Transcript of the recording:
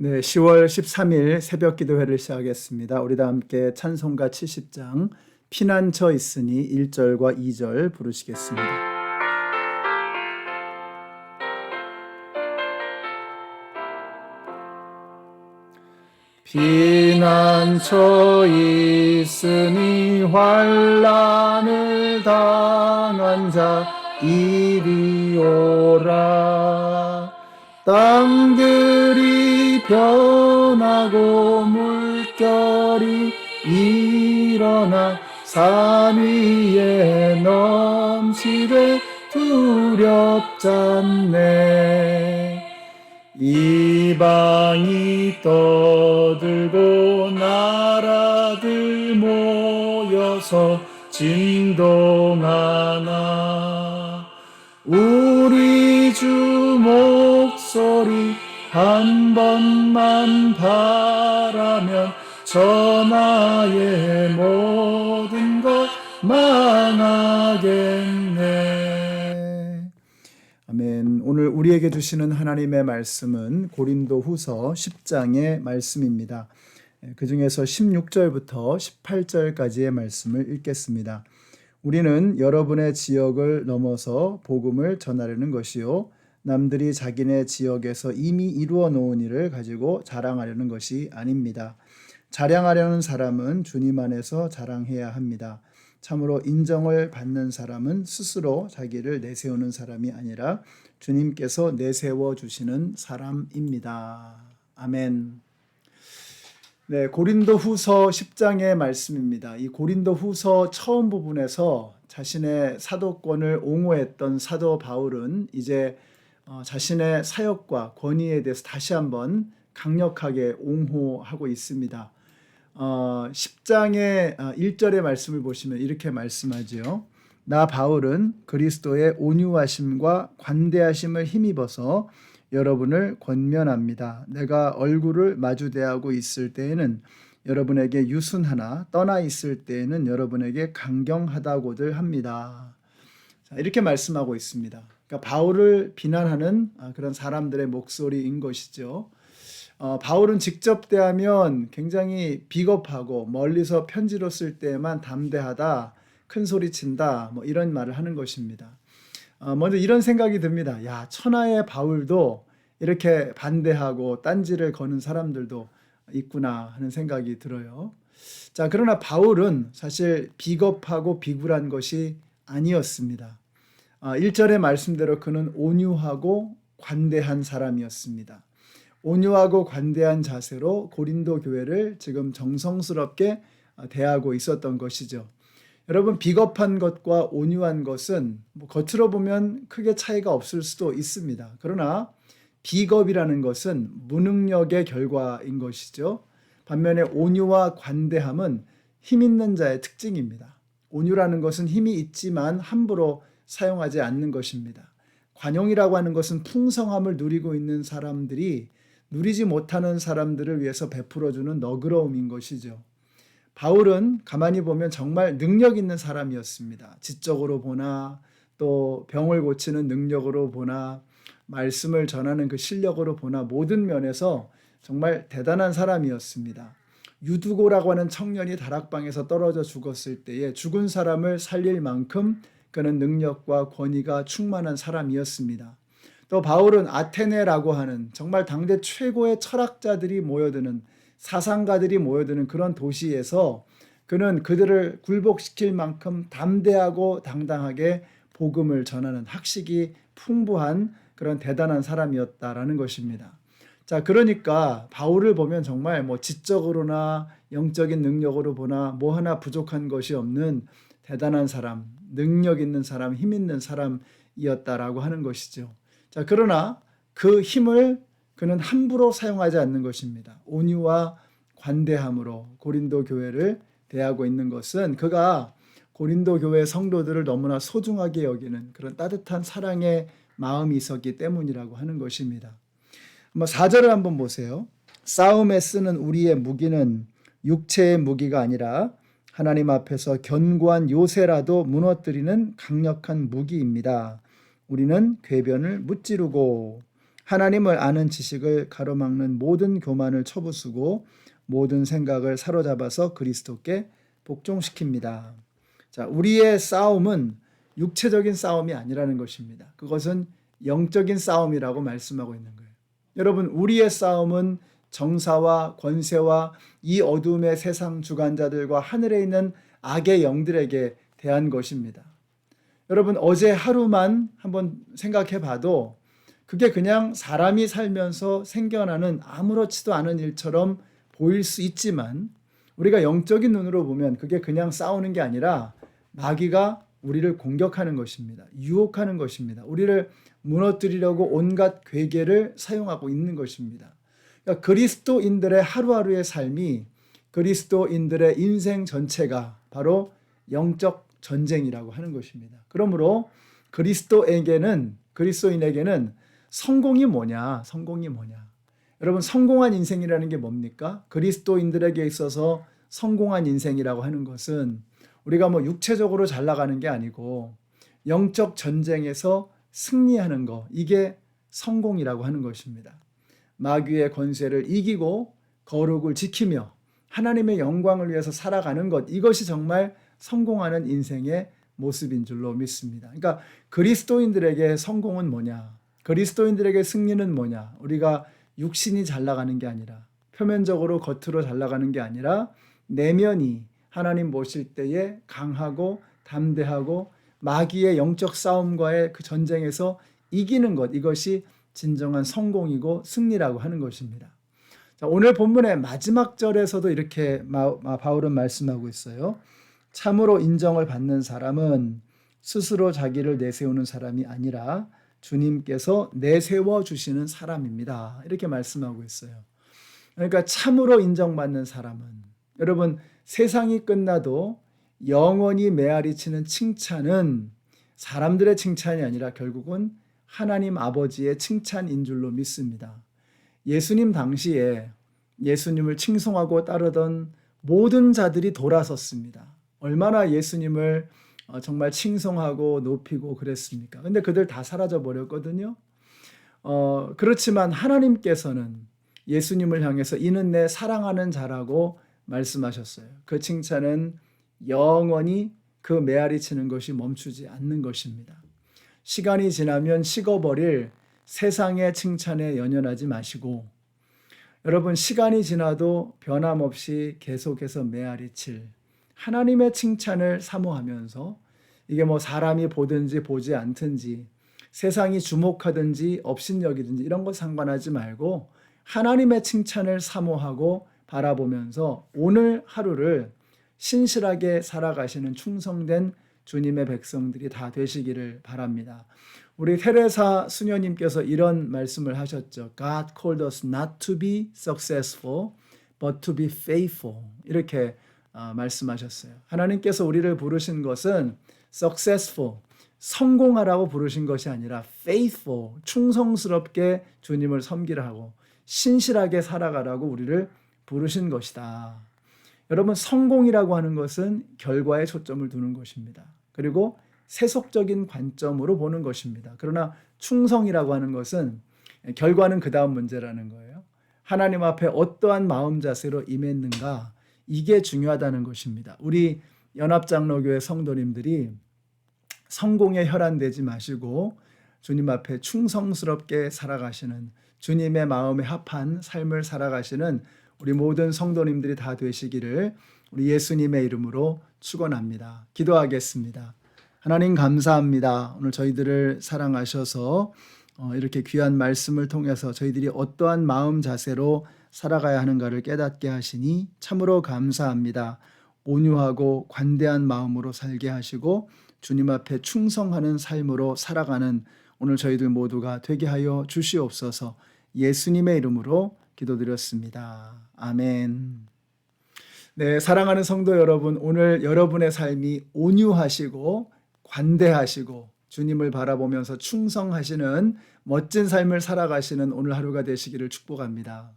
네, 10월 13일 새벽 기도회를 시작하겠습니다. 우리 다 함께 찬송가 70장 피난처 있으니 1절과 2절 부르시겠습니다. 피난처 있으니 환난을 당한 자 이리 오라. 땅들이 변하고 물결이 일어나 산 위에 넘치되 두렵잖네. 이방이 떠들고 나라들 모여서 진동하나 우리 주 목소리 한 번만 바라면 전하의 모든 것 망하겠네. 아멘. 오늘 우리에게 주시는 하나님의 말씀은 고린도후서 10장의 말씀입니다. 그 중에서 16절부터 18절까지의 말씀을 읽겠습니다. 우리는 여러분의 지역을 넘어서 복음을 전하려는 것이요, 남들이 자기네 지역에서 이미 이루어 놓은 일을 가지고 자랑하려는 것이 아닙니다. 자랑하려는 사람은 주님 안에서 자랑해야 합니다. 참으로 인정을 받는 사람은 스스로 자기를 내세우는 사람이 아니라 주님께서 내세워 주시는 사람입니다. 아멘. 네, 고린도후서 10장의 말씀입니다. 이 고린도후서 처음 부분에서 자신의 사도권을 옹호했던 사도 바울은 이제 자신의 사역과 권위에 대해서 다시 한번 강력하게 옹호하고 있습니다. 10장의 1절의 말씀을 보시면 이렇게 말씀하지요. 나 바울은 그리스도의 온유하심과 관대하심을 힘입어서 여러분을 권면합니다. 내가 얼굴을 마주대하고 있을 때에는 여러분에게 유순하나 떠나 있을 때에는 여러분에게 강경하다고들 합니다. 자, 이렇게 말씀하고 있습니다. 그러니까 바울을 비난하는 그런 사람들의 목소리인 것이죠. 바울은 직접 대하면 굉장히 비겁하고 멀리서 편지로 쓸 때만 담대하다, 큰 소리 친다, 뭐 이런 말을 하는 것입니다. 먼저 이런 생각이 듭니다. 야, 천하의 바울도 이렇게 반대하고 딴지를 거는 사람들도 있구나 하는 생각이 들어요. 자, 그러나 바울은 사실 비겁하고 비굴한 것이 아니었습니다. 1절의 말씀대로 그는 온유하고 관대한 사람이었습니다. 온유하고 관대한 자세로 고린도 교회를 지금 정성스럽게 대하고 있었던 것이죠. 여러분, 비겁한 것과 온유한 것은 겉으로 보면 크게 차이가 없을 수도 있습니다. 그러나 비겁이라는 것은 무능력의 결과인 것이죠. 반면에 온유와 관대함은 힘 있는 자의 특징입니다. 온유라는 것은 힘이 있지만 함부로 사용하지 않는 것입니다. 관용이라고 하는 것은 풍성함을 누리고 있는 사람들이 누리지 못하는 사람들을 위해서 베풀어주는 너그러움인 것이죠. 바울은 가만히 보면 정말 능력 있는 사람이었습니다. 지적으로 보나 또 병을 고치는 능력으로 보나 말씀을 전하는 그 실력으로 보나 모든 면에서 정말 대단한 사람이었습니다. 유두고라고 하는 청년이 다락방에서 떨어져 죽었을 때에 죽은 사람을 살릴 만큼 그는 능력과 권위가 충만한 사람이었습니다. 또 바울은 아테네라고 하는 정말 당대 최고의 철학자들이 모여드는, 사상가들이 모여드는 그런 도시에서 그는 그들을 굴복시킬 만큼 담대하고 당당하게 복음을 전하는 학식이 풍부한 그런 대단한 사람이었다라는 것입니다. 자, 그러니까 바울을 보면 정말 지적으로나 영적인 능력으로 보나 뭐 하나 부족한 것이 없는 대단한 사람, 능력 있는 사람, 힘 있는 사람이었다라고 하는 것이죠. 자, 그러나 그 힘을 그는 함부로 사용하지 않는 것입니다. 온유와 관대함으로 고린도 교회를 대하고 있는 것은 그가 고린도 교회 성도들을 너무나 소중하게 여기는 그런 따뜻한 사랑의 마음이 있었기 때문이라고 하는 것입니다. 4절을 한번 보세요. 싸움에 쓰는 우리의 무기는 육체의 무기가 아니라 하나님 앞에서 견고한 요새라도 무너뜨리는 강력한 무기입니다. 우리는 궤변을 무찌르고 하나님을 아는 지식을 가로막는 모든 교만을 쳐부수고 모든 생각을 사로잡아서 그리스도께 복종시킵니다. 자, 우리의 싸움은 육체적인 싸움이 아니라는 것입니다. 그것은 영적인 싸움이라고 말씀하고 있는 거예요. 여러분, 우리의 싸움은 정사와 권세와 이 어둠의 세상 주관자들과 하늘에 있는 악의 영들에게 대한 것입니다. 여러분, 어제 하루만 한번 생각해 봐도 그게 그냥 사람이 살면서 생겨나는 아무렇지도 않은 일처럼 보일 수 있지만 우리가 영적인 눈으로 보면 그게 그냥 싸우는 게 아니라 마귀가 우리를 공격하는 것입니다. 유혹하는 것입니다. 우리를 무너뜨리려고 온갖 괴계를 사용하고 있는 것입니다. 그러니까 그리스도인들의 하루하루의 삶이 그리스도인들의 인생 전체가 바로 영적 전쟁이라고 하는 것입니다. 그러므로 그리스도인에게는 성공이 뭐냐? 성공이 뭐냐? 여러분, 성공한 인생이라는 게 뭡니까? 그리스도인들에게 있어서 성공한 인생이라고 하는 것은 우리가 뭐 육체적으로 잘 나가는 게 아니고 영적 전쟁에서 승리하는 거, 이게 성공이라고 하는 것입니다. 마귀의 권세를 이기고 거룩을 지키며 하나님의 영광을 위해서 살아가는 것, 이것이 정말 성공하는 인생의 모습인 줄로 믿습니다. 그러니까 그리스도인들에게 성공은 뭐냐? 그리스도인들에게 승리는 뭐냐? 우리가 육신이 잘 나가는 게 아니라, 표면적으로 겉으로 잘 나가는 게 아니라 내면이 하나님 모실 때에 강하고 담대하고 마귀의 영적 싸움과의 그 전쟁에서 이기는 것, 이것이 진정한 성공이고 승리라고 하는 것입니다. 자, 오늘 본문의 마지막 절에서도 이렇게 바울은 말씀하고 있어요. 참으로 인정을 받는 사람은 스스로 자기를 내세우는 사람이 아니라 주님께서 내세워 주시는 사람입니다. 이렇게 말씀하고 있어요. 그러니까 참으로 인정받는 사람은, 여러분, 세상이 끝나도 영원히 메아리치는 칭찬은 사람들의 칭찬이 아니라 결국은 하나님 아버지의 칭찬인 줄로 믿습니다. 예수님 당시에 예수님을 칭송하고 따르던 모든 자들이 돌아섰습니다. 얼마나 예수님을 정말 칭송하고 높이고 그랬습니까? 근데 그들 다 사라져 버렸거든요. 그렇지만 하나님께서는 예수님을 향해서 이는 내 사랑하는 자라고 말씀하셨어요. 그 칭찬은 영원히 그 메아리치는 것이 멈추지 않는 것입니다. 시간이 지나면 식어버릴 세상의 칭찬에 연연하지 마시고, 여러분, 시간이 지나도 변함없이 계속해서 메아리칠 하나님의 칭찬을 사모하면서, 이게 뭐 사람이 보든지 보지 않든지 세상이 주목하든지 업신여기든지 이런 거 상관하지 말고 하나님의 칭찬을 사모하고 바라보면서 오늘 하루를 신실하게 살아가시는 충성된 주님의 백성들이 다 되시기를 바랍니다. 우리 테레사 수녀님께서 이런 말씀을 하셨죠. God called us not to be successful, but to be faithful. 이렇게 말씀하셨어요. 하나님께서 우리를 부르신 것은 successful, 성공하라고 부르신 것이 아니라 faithful, 충성스럽게 주님을 섬기라 하고 신실하게 살아가라고 우리를 부르신 것이다. 여러분, 성공이라고 하는 것은 결과에 초점을 두는 것입니다. 그리고 세속적인 관점으로 보는 것입니다. 그러나 충성이라고 하는 것은 결과는 그 다음 문제라는 거예요. 하나님 앞에 어떠한 마음 자세로 임했는가, 이게 중요하다는 것입니다. 우리 연합장로교회 성도님들이 성공에 혈안되지 마시고 주님 앞에 충성스럽게 살아가시는, 주님의 마음에 합한 삶을 살아가시는 우리 모든 성도님들이 다 되시기를 우리 예수님의 이름으로 축원합니다. 기도하겠습니다. 하나님, 감사합니다. 오늘 저희들을 사랑하셔서 이렇게 귀한 말씀을 통해서 저희들이 어떠한 마음 자세로 살아가야 하는가를 깨닫게 하시니 참으로 감사합니다. 온유하고 관대한 마음으로 살게 하시고 주님 앞에 충성하는 삶으로 살아가는 오늘 저희들 모두가 되게 하여 주시옵소서. 예수님의 이름으로 기도드렸습니다. 아멘. 네, 사랑하는 성도 여러분, 오늘 여러분의 삶이 온유하시고 관대하시고 주님을 바라보면서 충성하시는 멋진 삶을 살아가시는 오늘 하루가 되시기를 축복합니다.